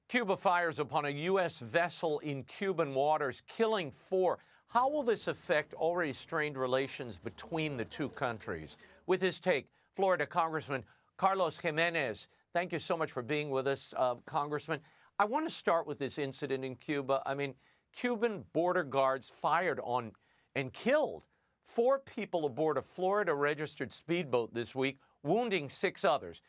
Cuba fires upon a U.S. vessel in Cuban waters, killing 4. How will this affect already strained relations between the two countries? With his take, Florida Congressman Carlos Gimenez. Thank you so much for being with us, Congressman. I want to start with this incident in Cuba. I mean, Cuban border guards fired on and killed 4 people aboard a Florida-registered speedboat this week, wounding 6 others.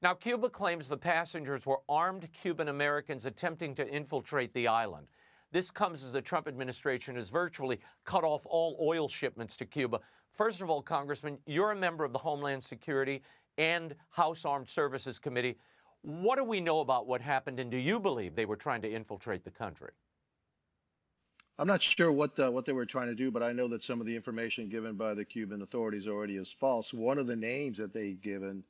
Now, Cuba claims the passengers were armed Cuban Americans attempting to infiltrate the island. This comes as the Trump administration has virtually cut off all oil shipments to Cuba. First of all, Congressman, you're a member of the Homeland Security and House Armed Services Committee. What do we know about what happened, and do you believe they were trying to infiltrate the country? I'm not sure what they were trying to do, but I know that some of the information given by the Cuban authorities already is false. One of the names that they've given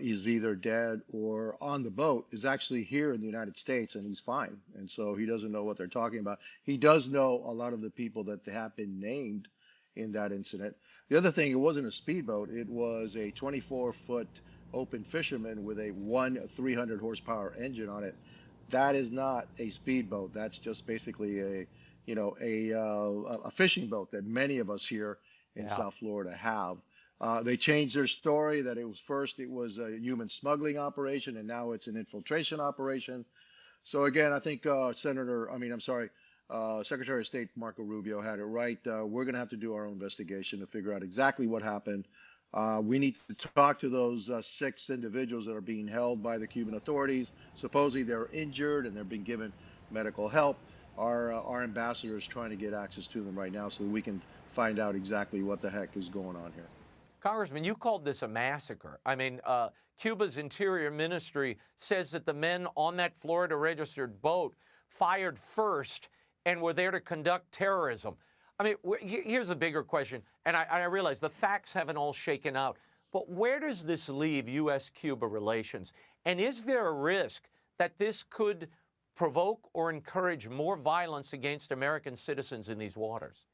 is either dead or on the boat is actually here in the United States, and he's fine. And so he doesn't know what they're talking about. He does know a lot of the people that have been named in that incident. The other thing, it wasn't a speedboat. It was a 24-foot open fisherman with a 300 horsepower engine on it. That is not a speedboat. That's just basically a fishing boat that many of us here in South Florida have. They changed their story that it was a human smuggling operation, and now it's an infiltration operation. So again, I think Secretary of State Marco Rubio had it right. We're going to have to do our own investigation to figure out exactly what happened. We need to talk to those 6 individuals that are being held by the Cuban authorities. Supposedly they're injured and they're being given medical help. Our ambassador is trying to get access to them right now so that we can find out exactly what the heck is going on here. Congressman, you called this a massacre. I mean, Cuba's Interior Ministry says that the men on that Florida-registered boat fired first and were there to conduct terrorism. I mean, here's a bigger question, and I realize the facts haven't all shaken out, but where does this leave U.S.-Cuba relations? And is there a risk that this could provoke or encourage more violence against American citizens in these waters?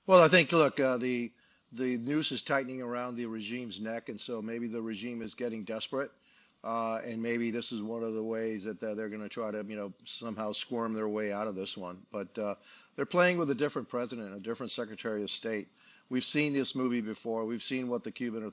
Well, I think, look, the noose is tightening around the regime's neck, and so maybe the regime is getting desperate, and maybe this is one of the ways that they're going to try to, somehow squirm their way out of this one. But they're playing with a different president, a different Secretary of State. We've seen this movie before. We've seen what the Cuban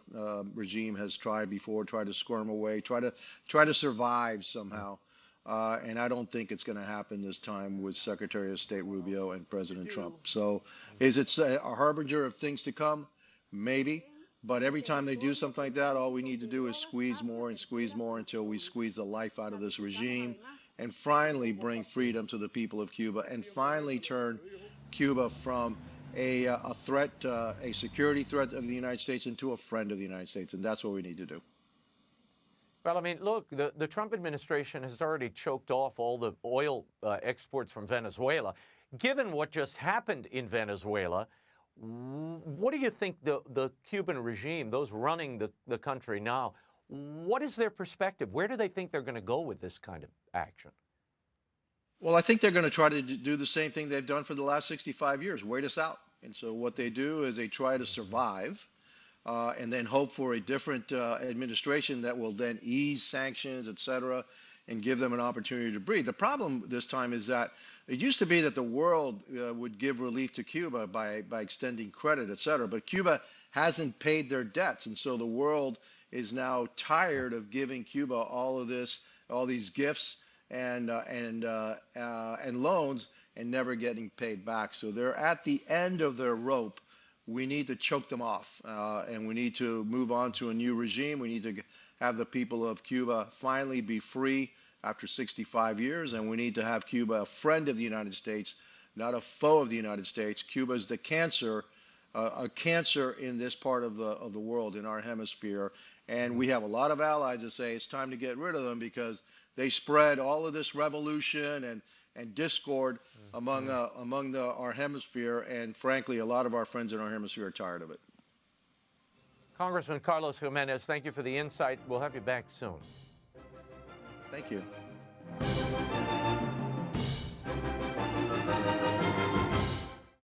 regime has tried before, tried to squirm away, try to survive somehow. And I don't think it's going to happen this time with Secretary of State Rubio and President Trump. So is it a harbinger of things to come? Maybe. But every time they do something like that, all we need to do is squeeze more until we squeeze the life out of this regime and finally bring freedom to the people of Cuba and finally turn Cuba from a threat, a security threat of the United States into a friend of the United States. And that's what we need to do. Well, I mean, look, the Trump administration has already choked off all the oil exports from Venezuela. Given what just happened in Venezuela, what do you think the Cuban regime, those running the country now, what is their perspective? Where do they think they're going to go with this kind of action? Well, I think they're going to try to do the same thing they've done for the last 65 years, wait us out. And so what they do is they try to survive and then hope for a different administration that will then ease sanctions, et cetera, and give them an opportunity to breathe. The problem this time is that it used to be that the world would give relief to Cuba by extending credit, et cetera, but Cuba hasn't paid their debts. And so the world is now tired of giving Cuba all these gifts and loans and never getting paid back. So they're at the end of their rope. We need to choke them off, and we need to move on to a new regime. We need to have the people of Cuba finally be free after 65 years, and we need to have Cuba a friend of the United States, not a foe of the United States. Cuba is the cancer, a cancer in this part of the world, in our hemisphere, and we have a lot of allies that say it's time to get rid of them because they spread all of this revolution and discord among our hemisphere, and frankly, a lot of our friends in our hemisphere are tired of it. Congressman Carlos Gimenez, thank you for the insight. We'll have you back soon. Thank you.